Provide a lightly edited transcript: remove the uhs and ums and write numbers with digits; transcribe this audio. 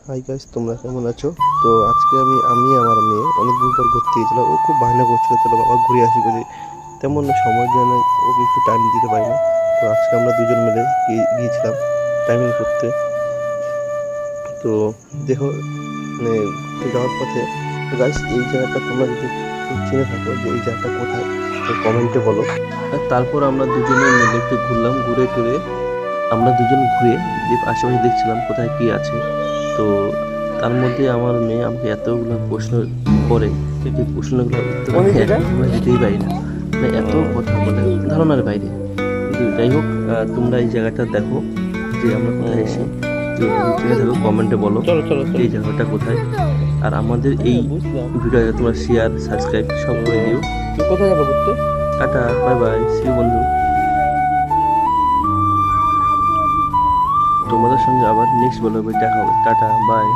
Hi guys, তোমরা কেমন আছো? তো আজকে আমি আমার মেয়ে অনেকদিন পর ঘুরতে গেছিলাম। ও খুব বায়না করছিল, চলো বাবা ঘুরে আসি ঘুরে। তেমন সময় দিয়ে না, ওকে একটু টাইম দিতে পারি না। তো আজকে আমরা দুজন মিলে গিয়েছিলাম টাইমিং করতে। তো দেখো, মানে ঘুরতে যাওয়ার পথে, তো গাইস এই জায়গাটা তোমরা যদি কেউ চিনে থাকো যে এই জায়গাটা কোথায়, তো কমেন্টে বলো। আর তারপর আমরা দুজনে মিলে একটু ঘুরলাম, ঘুরে টুরে আমরা দুজন ঘুরে যে আশেপাশে দেখছিলাম কোথায় কি আছে। তো তার মধ্যে আমার মেয়ে আমাকে এতগুলো প্রশ্ন করে, যে প্রশ্নগুলো উত্তর আমি আমরা দিতেই পারি না, মানে এত কথা বলে ধারণার বাইরে। কিন্তু যাই হোক, তোমরা এই জায়গাটা দেখো যে আমরা কোথায় এসে, কেউ যদি চিনে থাকো কমেন্টে বলো এই জায়গাটা কোথায়। আর আমাদের এই ভিডিওটা তোমরা শেয়ার সাবস্ক্রাইব সব করে দিও। কোথায় যাবো ঘুরতে? Tata, bye bye, see you বন্ধু। তোমাদের সঙ্গে আবার নেক্সট ব্লগে দেখা হবে। Tata, by.